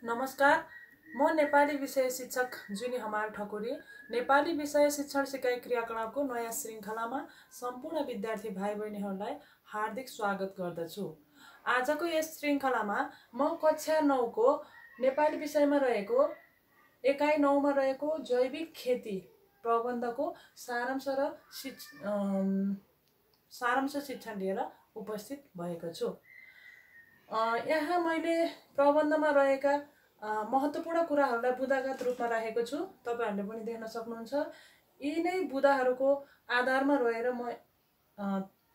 नमस्कार। म नेपाली विषय शिक्षक जुनी हमाल ठकुरी नेपाली विषय शिक्षण सिकाइ क्रियाकलापको नयाँ श्रृङ्खलामा सम्पूर्ण विद्यार्थी भाइ बहिनीहरूलाई हार्दिक स्वागत गर्दछु। आजको यस श्रृङ्खलामा म कक्षा 9 को नेपाली विषयमा रहेको एकाइ 9 मा रहेको जैविक खेती प्रबन्धको सारांश शिक्षण लिएर उपस्थित भएको छु। यहाँ मैले प्रबन्धमा रहेका महत्त्वपूर्ण कुराहरूलाई बुदागत रूपमा राखेको छु। तपाईहरुले पनि देख्न सक्नुहुन्छ। यी नै बुदाहरूको आधारमा रहेर म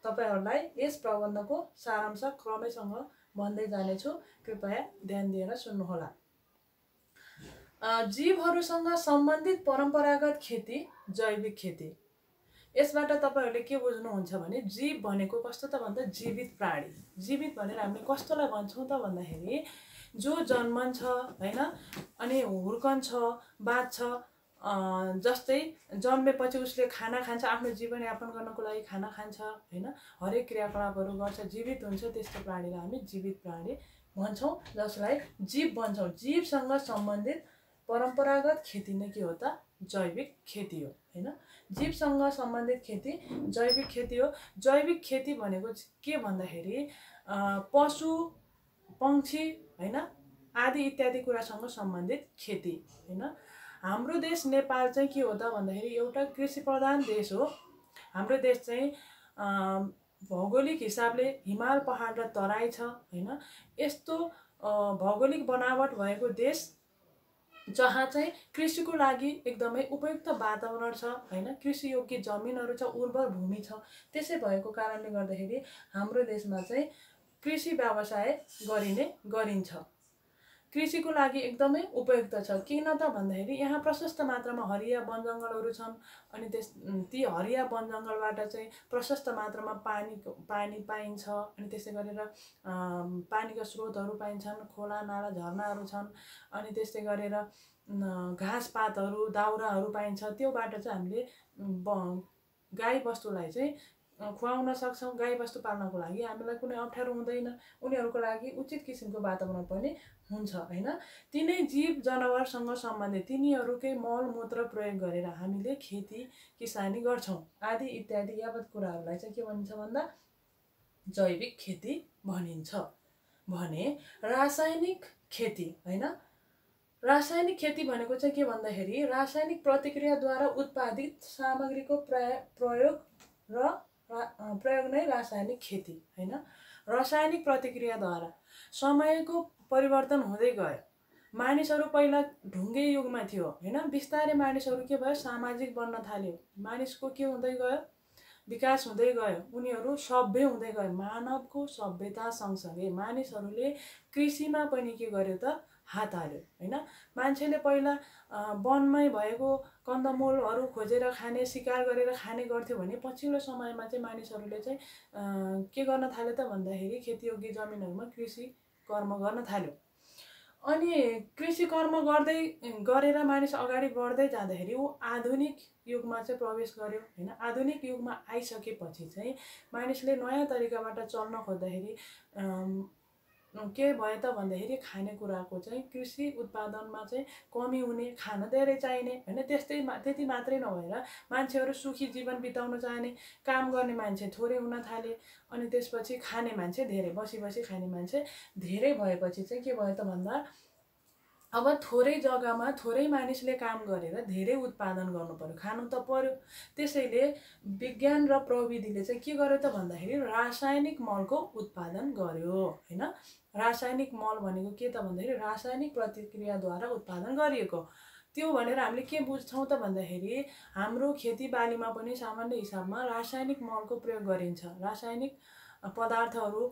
तपाईहरुलाई यस प्रबन्धको सारांश क्रमैसँग भन्दै जानेछु। कृपया ध्यान दिएर सुन्नुहोला। जीवहरूसँग सम्बन्धित परम्परागत खेती जैविक खेती। यसबाट तपाईहरुले के बुझ्नुहुन्छ भने जीव भनेको कस्तो त भन्दा जीवित प्राणी। जीवित भनेर हामीले कस्तोलाई भन्छौं त भन्दाखेरि जो जन्मन्छ हैन, अनि हुर्कन्छ, बाँच्छ, जस्तै जन्मेपछि उसले खाना खान्छ, आफ्नो जीवन यापन गर्नको लागि खाना खान्छ हैन, हरेक क्रियाकलापहरू गर्छ, जीवित हुन्छ, त्यस्तो प्राणीलाई हामी जीवित प्राणी भन्छौं, जसलाई जीव भन्छौं। जीवसँग सम्बन्धित परम्परागत खेती नै के हो त जैविक खेती हो हैन। जीवसँग सम्बन्धित खेती जैविक खेती हो। जैविक खेती भनेको के भन्दाखेरि पशु पंक्षी हैन आदि इत्यादि कुरासँग सम्बन्धित खेती हैन। हाम्रो देश नेपाल चाहिँ के हो त भन्दाखेरि एउटा कृषि प्रधान देश हो। हाम्रो देश चाहिँ भौगोलिक हिसाबले हिमाल पहाड र तराई छ हैन। यस्तो भौगोलिक बनावट भएको देश जहाँ चाहिँ कृषिको लागि एकदमै उपयुक्त वातावरण छ हैन, कृषि योग्य जमिनहरू छ, उर्वर भूमि छ। त्यसै भएको कारणले गर्दाखेरि हाम्रो देशमा चाहिँ कृषि व्यवसाय गरिन्छ। कृषिको लागि एकदमै उपयुक्त छ। किन त भन्दाखेरि यहाँ प्रशस्त मात्रामा हरिया वनजङ्गलहरू छन्, अनि ती हरिया वनजङ्गलबाट चाहिँ प्रशस्त मात्रामा पानी पाइन्छ, अनि त्यसै गरेर पानीका स्रोतहरू पाइन्छन्, खोला नाला झरनाहरू छन्, अनि त्यसै गरेर घाँसपातहरू दाउराहरू पाइन्छ। त्योबाट चाहिँ हामीले गाई बस्तुलाई चाहिँ खुवाउन सक्छौं। गाई बस्तु पाल्नको लागि हामीलाई कुनै अप्ठ्यारो हुँदैन, उनीहरूको लागि उचित किसिमको वातावरण पनि हुन्छ हैन। तिनै जीव जनावरसँग सम्बन्धित तिनीहरूकै मल मूत्र प्रयोग गरेर हामीले खेती किसानी गर्छौं। आदि इत्यादि यावत कुराहरूलाई चाहिँ के भनिन्छ भन्दा जैविक खेती भनिन्छ। भने रासायनिक खेती हैन, रासायनिक खेती भनेको चाहिँ के भन्दाखेरि रासायनिक प्रतिक्रियाद्वारा उत्पादित सामग्रीको प्रयोग नै रासायनिक खेती हैन। रासायनिक प्रतिक्रियाद्वारा समयको परिवर्तन हुँदै गयो। मानिसहरू पहिला ढुङ्गे युगमा थियो हैन, बिस्तारै मानिसहरू के भयो सामाजिक बन्न थाल्यो। मानिसको के हुँदै गयो विकास हुँदै गयो, उनीहरू सभ्य हुँदै गयो। मानवको सभ्यता सँगसँगै मानिसहरूले कृषिमा पनि के गर्यो त हात हाल्यो हैन। मान्छेले पहिला वनमै भएको कन्दमूलहरू खोजेर खाने, शिकार गरेर खाने गर्थ्यो भने पछिल्लो समयमा चाहिँ मानिसहरूले चाहिँ के गर्न थाल्यो त भन्दाखेरि खेतीयोग्य जमिनहरूमा कृषि कर्म गर्न थाल्यो। अनि कृषि कर्म गरेर मानिस अगाडि बढ्दै जाँदाखेरि ऊ आधुनिक युगमा चाहिँ प्रवेश गर्यो हैन। आधुनिक युगमा आइसकेपछि चाहिँ मानिसले नयाँ तरिकाबाट चल्न खोज्दाखेरि के भयो त भन्दाखेरि खानेकुराको चाहिँ कृषि उत्पादनमा चाहिँ कमी हुने, खान धेरै चाहिने हैन। त्यति मात्रै नभएर मान्छेहरू सुखी जीवन बिताउन चाहने, काम गर्ने मान्छे थोरै हुन थाले, अनि त्यसपछि खाने मान्छे धेरै, बसी बसी खाने मान्छे धेरै भएपछि चाहिँ के भयो त भन्दा अब थोरै जग्गामा थोरै मानिसले काम गरेर धेरै उत्पादन गर्नु पर्यो, खानु त पर्यो। त्यसैले विज्ञान र प्रविधिले चाहिँ के गर्यो त भन्दाखेरि रासायनिक मलको उत्पादन गर्यो हैन। रासायनिक मल भनेको के त भन्दाखेरि रासायनिक प्रतिक्रियाद्वारा उत्पादन गरिएको। त्यो भनेर हामीले के बुझ्छौं त भन्दाखेरि हाम्रो खेतीबालीमा पनि सामान्य हिसाबमा रासायनिक मलको प्रयोग गरिन्छ। रासायनिक पदार्थहरू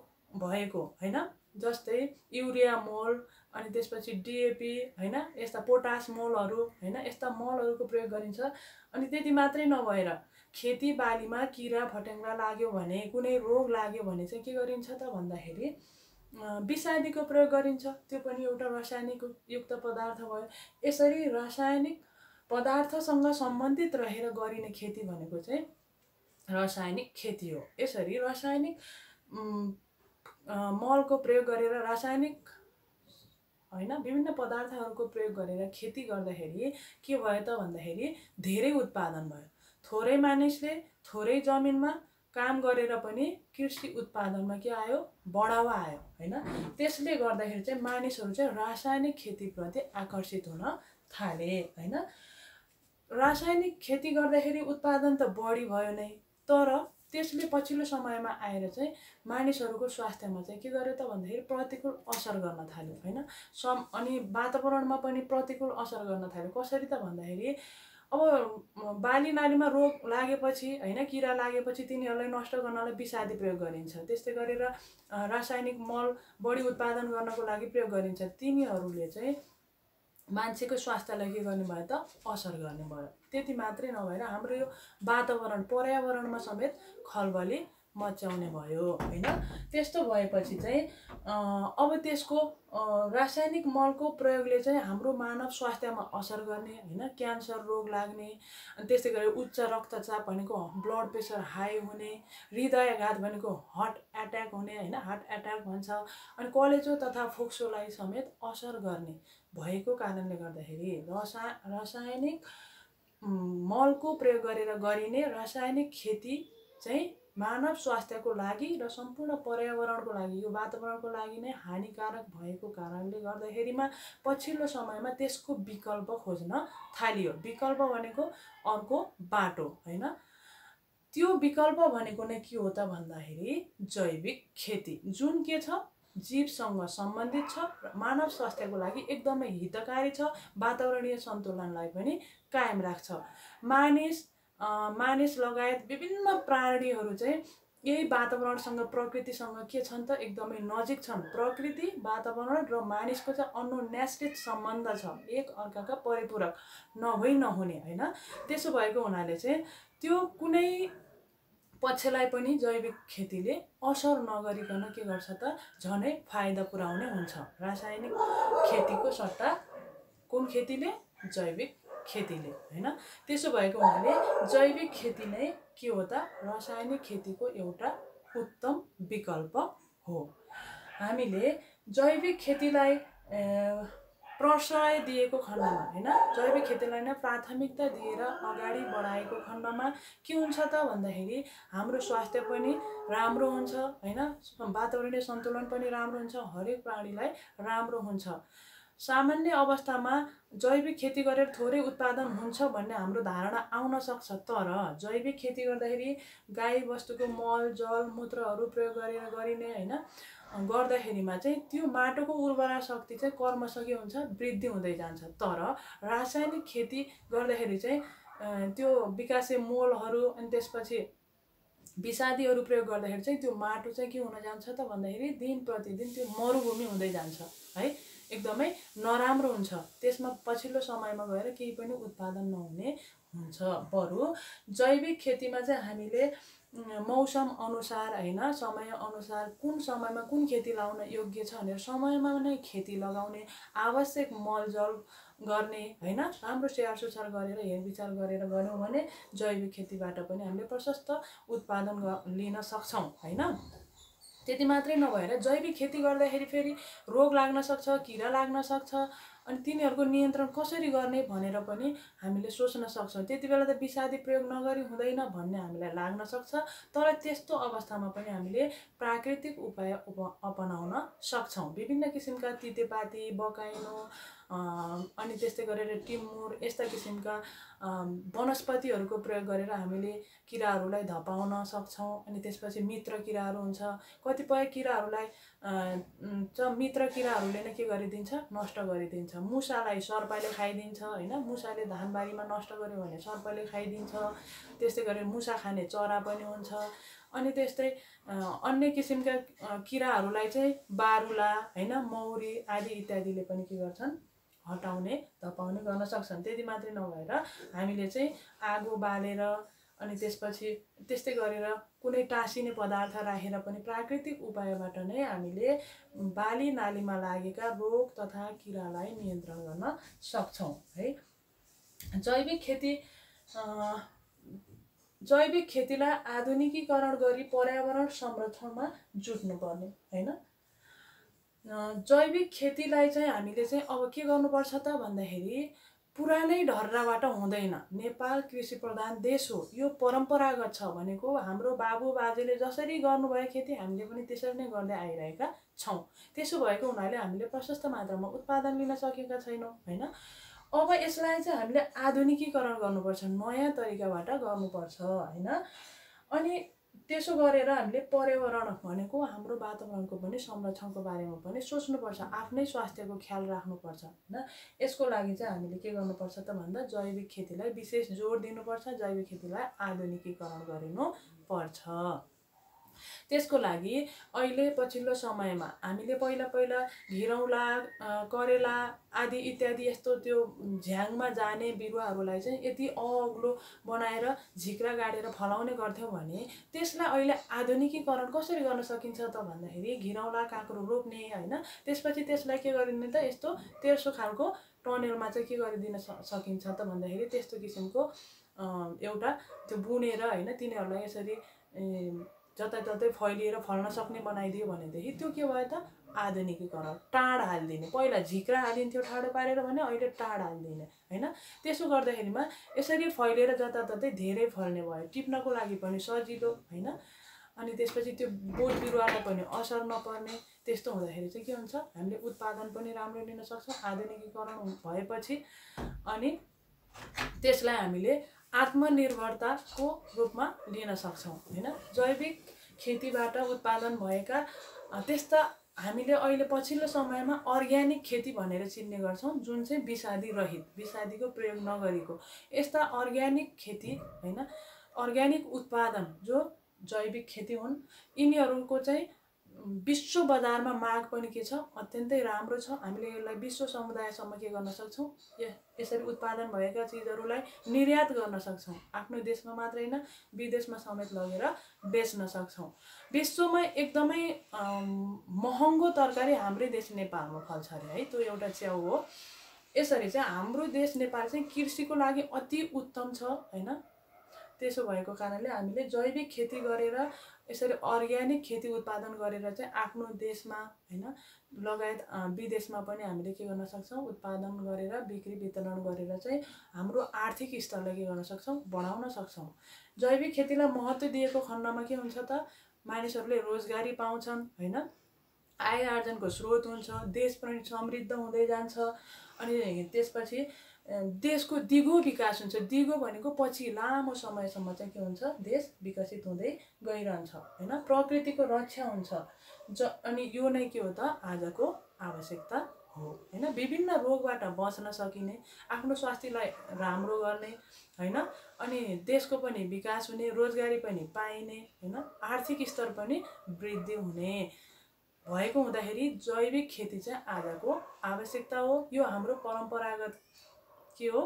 भएको हैन, जस्तै युरिया मल, अनि त्यसपछि डिएपी हैन, यस्ता पोटास मलहरू हैन, यस्ता मलहरूको प्रयोग गरिन्छ। अनि त्यति मात्रै नभएर खेतीबालीमा किरा फट्याङ्ग्रा लाग्यो भने, कुनै रोग लाग्यो भने चाहिँ के गरिन्छ त भन्दाखेरि विषादीको प्रयोग गरिन्छ। त्यो पनि एउटा रासायनिक युक्त पदार्थ भयो। यसरी रासायनिक पदार्थसँग सम्बन्धित रहेर गरिने खेती भनेको चाहिँ रासायनिक खेती हो। यसरी रासायनिक मलको प्रयोग गरेर रासायनिक हैन विभिन्न पदार्थहरूको प्रयोग गरेर खेती गर्दाखेरि के भयो त भन्दाखेरि धेरै उत्पादन भयो। थोरै मानिसले थोरै जमिनमा काम गरेर पनि कृषि उत्पादनमा के आयो बढावा आयो हैन। त्यसले गर्दाखेरि चाहिँ मानिसहरू चाहिँ रासायनिक खेतीप्रति आकर्षित हुन थाले हैन। रासायनिक खेती गर्दाखेरि उत्पादन त बढी भयो नै, तर त्यसले पछिल्लो समयमा आएर चाहिँ मानिसहरूको स्वास्थ्यमा चाहिँ के गर्यो त भन्दाखेरि प्रतिकूल असर गर्न थाल्यो हैन। अनि वातावरणमा पनि प्रतिकूल असर गर्न थाल्यो। कसरी त भन्दाखेरि अब बाली नालीमा रोग लागेपछि हैन, किरा लागेपछि तिनीहरूलाई नष्ट गर्नलाई विषादी प्रयोग गरिन्छ। त्यस्तै गरेर रासायनिक मल बढी उत्पादन गर्नको लागि प्रयोग गरिन्छ। तिनीहरूले चाहिँ मान्छेको स्वास्थ्यलाई के गर्ने भयो त असर गर्ने भयो। त्यति मात्रै नभएर हाम्रो यो वातावरण पर्यावरणमा समेत खलबली मचाउने भयो हैन। त्यस्तो भएपछि चाहिँ अब त्यसको रासायनिक मलको प्रयोगले चाहिँ हाम्रो मानव स्वास्थ्यमा असर गर्ने हैन, क्यान्सर रोग लाग्ने, अनि त्यस्तै गरेर उच्च रक्तचाप भनेको ब्लड प्रेसर हाई हुने, हृदयाघात भनेको हार्ट एट्याक हुने हैन, हार्ट एट्याक भन्छ, अनि कलेजो तथा फोक्सोलाई समेत असर गर्ने भएको कारणले गर्दाखेरि रासायनिक मलको प्रयोग गरेर गरिने रासायनिक खेती चाहिँ मानव स्वास्थ्यको लागि र सम्पूर्ण पर्यावरणको लागि, यो वातावरणको लागि नै हानिकारक भएको कारणले गर्दाखेरिमा पछिल्लो समयमा त्यसको विकल्प खोज्न थालियो। विकल्प भनेको अर्को बाटो हैन। त्यो विकल्प भनेको नै के हो त भन्दाखेरि जैविक खेती, जुन के छ जीवसँग सम्बन्धित छ र मानव स्वास्थ्यको लागि एकदमै हितकारी छ, वातावरणीय सन्तुलनलाई पनि कायम राख्छ। मानिस लगायत विभिन्न प्राणीहरू चाहिँ यही वातावरणसँग प्रकृतिसँग के छन् त एकदमै नजिक छन्। प्रकृति वातावरण र मानिसको चाहिँ अनुन्यासित सम्बन्ध छ, एक अर्काका परिपूरक नभई नहुने हैन। त्यसो भएको हुनाले चाहिँ त्यो कुनै पक्षलाई पनि जैविक खेतीले असर नगरिकन के गर्छ त झनै फाइदा पुर्याउने हुन्छ। रासायनिक खेतीको सट्टा कुन खेतीले? जैविक खेतीले हैन। त्यसो भएको हुनाले जैविक खेती नै के हो त रासायनिक खेतीको एउटा उत्तम विकल्प हो। हामीले जैविक खेतीलाई प्रश्रय दिएको खण्डमा हैन, जैविक खेतीलाई नै प्राथमिकता दिएर अगाडि बढाएको खण्डमा के हुन्छ त भन्दाखेरि हाम्रो स्वास्थ्य पनि राम्रो हुन्छ हैन, वातावरणीय सन्तुलन पनि राम्रो हुन्छ, हरेक प्राणीलाई राम्रो हुन्छ। सामान्य अवस्थामा जैविक खेती गरेर थोरै उत्पादन हुन्छ भन्ने हाम्रो धारणा आउन सक्छ, तर जैविक खेती गर्दाखेरि गाई बस्तुको मल जल मूत्रहरू प्रयोग गरेर गरिने हैन गर्दाखेरिमा चाहिँ त्यो माटोको उर्वरा शक्ति चाहिँ क्रमशः के हुन्छ वृद्धि हुँदै जान्छ। तर रासायनिक खेती गर्दाखेरि चाहिँ त्यो विकासे मोलहरू अनि त्यसपछि विषादीहरू प्रयोग गर्दाखेरि चाहिँ त्यो माटो चाहिँ के हुन जान्छ त भन्दाखेरि दिन प्रतिदिन त्यो मरुभूमि हुँदै जान्छ है, एकदमै नराम्रो हुन्छ। त्यसमा पछिल्लो समयमा गएर केही पनि उत्पादन नहुने हुन्छ। बरु जैविक खेतीमा चाहिँ हामीले मौसम अनुसार हैन, समय अनुसार कुन समयमा कुन खेती लाउन योग्य छ भनेर समयमा नै खेती लगाउने, आवश्यक मलजल गर्ने हैन, राम्रो स्याहार सुसार गरेर हेरविचार गरेर गर्यौं भने जैविक खेतीबाट पनि हामीले प्रशस्त उत्पादन लिन सक्छौं हैन। त्यति मात्रै नभएर जैविक खेती गर्दाखेरि फेरि रोग लाग्न सक्छ, किरा लाग्न सक्छ, अनि तिनीहरूको नियन्त्रण कसरी गर्ने भनेर पनि हामीले सोच्न सक्छौं। त्यतिबेला त विषादी प्रयोग नगरी हुँदैन भन्ने हामीलाई लाग्न सक्छ, तर त्यस्तो अवस्थामा पनि हामीले प्राकृतिक उपाय अपनाउन सक्छौं। विभिन्न किसिमका तितेपाती, बकाइनो अनि त्यस्तै गरेर टिमुर यस्ता किसिमका वनस्पतिहरूको प्रयोग गरेर हामीले किराहरूलाई धपाउन सक्छौं। अनि त्यसपछि मित्र किराहरू हुन्छ, कतिपय किराहरूलाई मित्र किराहरूले नै के गरिदिन्छ नष्ट गरिदिन्छ। मुसालाई सर्पले खाइदिन्छ हैन, मुसाले धानबारीमा नष्ट गर्यो भने सर्पले खाइदिन्छ। त्यस्तै गरेर मुसा खाने चरा पनि हुन्छ। अनि त्यस्तै अन्य किसिमका किराहरूलाई चाहिँ बारुला हैन, मौरी आदि इत्यादिले पनि के गर्छन् हटाउने धपाउने गर्न सक्छन्। त्यति मात्रै नभएर हामीले चाहिँ आगो बालेर अनि त्यसपछि त्यस्तै गरेर कुनै टाँसिने पदार्थ राखेर पनि प्राकृतिक उपायबाट नै हामीले बाली नालीमा लागेका रोग तथा किरालाई नियन्त्रण गर्न सक्छौं है। जैविक खेतीलाई आधुनिकीकरण गरी पर्यावरण संरक्षणमा जुट्नुपर्ने हैन। जैविक खेतीलाई चाहिँ हामीले चाहिँ अब के गर्नुपर्छ त भन्दाखेरि पुरानै ढर्राबाट हुँदैन। नेपाल कृषि प्रधान देश हो, यो परम्परागत छ भनेको हाम्रो बाबु बाजेले जसरी गर्नुभयो खेती हामीले पनि त्यसरी नै गर्दै आइरहेका छौँ। त्यसो भएको हुनाले हामीले प्रशस्त मात्रामा उत्पादन लिन सकेका छैनौँ होइन। अब यसलाई चाहिँ हामीले आधुनिकीकरण गर्नुपर्छ, नयाँ तरिकाबाट गर्नुपर्छ होइन। अनि त्यसो गरेर हामीले पर्यावरण भनेको हाम्रो वातावरणको पनि संरक्षणको बारेमा पनि सोच्नुपर्छ, आफ्नै स्वास्थ्यको ख्याल राख्नुपर्छ होइन। यसको लागि चाहिँ हामीले के गर्नुपर्छ त भन्दा जैविक खेतीलाई विशेष जोड दिनुपर्छ, जैविक खेतीलाई आधुनिकीकरण गरिनुपर्छ। त्यसको लागि अहिले पछिल्लो समयमा हामीले पहिला घिरौँला करेला आदि इत्यादि यस्तो त्यो झ्याङमा जाने बिरुवाहरूलाई चाहिँ यति अग्लो बनाएर झिक्रा गाडेर फलाउने गर्थ्यौँ भने त्यसलाई अहिले आधुनिकीकरण कसरी गर्न सकिन्छ त भन्दाखेरि घिरौँला काँक्रो रोप्ने होइन, त्यसपछि त्यसलाई के गरिने त यस्तो तेर्सो खालको टनेलमा चाहिँ के गरिदिन सकिन्छ त भन्दाखेरि त्यस्तो किसिमको एउटा त्यो बुनेर होइन तिनीहरूलाई यसरी जताततै फैलिएर फल्न सक्ने बनाइदियो भनेदेखि त्यो के भयो त आधुनिकीकरण। टाढ हालिदिने, पहिला झिक्रा हालिन्थ्यो ठाडो पारेर भने अहिले टाढ हालिदिने होइन। त्यसो गर्दाखेरिमा यसरी फैलिएर जताततै धेरै फल्ने भयो, टिप्नको लागि पनि सजिलो होइन। अनि त्यसपछि त्यो बोट बिरुवालाई पनि असर नपर्ने, त्यस्तो हुँदाखेरि चाहिँ के हुन्छ हामीले उत्पादन पनि राम्रो लिन सक्छौँ आधुनिकीकरण भएपछि। अनि त्यसलाई हामीले आत्मनिर्भरताको रूपमा लिन सक्छौँ होइन। जैविक खेतीबाट उत्पादन भएका त्यस्ता हामीले अहिले पछिल्लो समयमा अर्ग्यानिक खेती भनेर चिन्ने गर्छौँ, जुन चाहिँ विषादी रहित, विषादीको प्रयोग नगरेको यस्ता अर्ग्यानिक खेती होइन, अर्ग्यानिक उत्पादन जो जैविक खेती हुन्, यिनीहरूको चाहिँ विश्व बजारमा माग पनि के छ अत्यन्तै राम्रो छ। हामीले यसलाई विश्व समुदायसम्म के गर्न सक्छौँ, यसरी उत्पादन भएका चिजहरूलाई निर्यात गर्न सक्छौँ। आफ्नो देशमा मात्र होइन विदेशमा समेत लगेर बेच्न सक्छौँ। विश्वमा एकदमै महँगो तरकारी हाम्रै देश नेपालमा फल्छ अरे है, त्यो एउटा च्याउ हो। यसरी चाहिँ हाम्रो देश नेपाल चाहिँ कृषिको लागि अति उत्तम छ होइन। त्यसो भएको कारणले हामीले जैविक खेती गरेर यसरी अर्ग्यानिक खेती उत्पादन गरेर चाहिँ आफ्नो देशमा होइन लगायत विदेशमा पनि हामीले के गर्न सक्छौँ उत्पादन गरेर बिक्री वितरण गरेर चाहिँ हाम्रो आर्थिक स्तरलाई के गर्न सक्छौँ बढाउन सक्छौँ। जैविक खेतीलाई महत्त्व दिएको खण्डमा के हुन्छ त मानिसहरूले रोजगारी पाउँछन् होइन, आय आर्जनको स्रोत हुन्छ, देश पनि समृद्ध हुँदै जान्छ। अनि त्यसपछि देशको दिगो विकास हुन्छ। दिगो भनेको पछि लामो समयसम्म चाहिँ के हुन्छ देश विकसित हुँदै गइरहन्छ होइन, प्रकृतिको रक्षा हुन्छ। अनि यो नै के हो त आजको आवश्यकता हो होइन। विभिन्न रोगबाट बच्न सकिने, आफ्नो स्वास्थ्यलाई राम्रो गर्ने होइन, अनि देशको पनि विकास हुने, रोजगारी पनि पाइने होइन, आर्थिक स्तर पनि वृद्धि हुने भएको हुँदाखेरि जैविक खेती चाहिँ आजको आवश्यकता हो। यो हाम्रो परम्परागत के हो,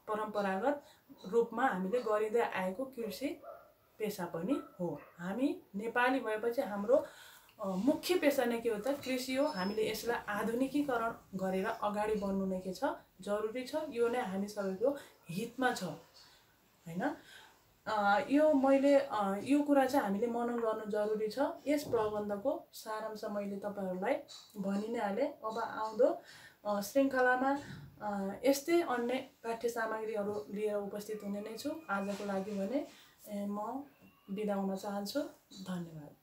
परम्परागत रूपमा हामीले गरिँदै आएको कृषि पेसा पनि हो। हामी नेपाली भएपछि हाम्रो मुख्य पेसा नै के हो त कृषि हो। हामीले यसलाई आधुनिकीकरण गरेर अगाडि बढ्नु नै के छ जरुरी छ। यो नै हामी सबैको हितमा छ हैन। यो मैले यो कुरा चाहिँ हामीले मनन गर्नु जरुरी छ। यस प्रबन्धको सारांश मैले तपाईहरुलाई भनि नै हाले। अब आउँदो श्रृंखलामा यस्तै अन्य पाठ्य सामग्रीहरु लिएर उपस्थित हुने नै छु। आजको लागि भने म बिदा हुन चाहन्छु। धन्यवाद।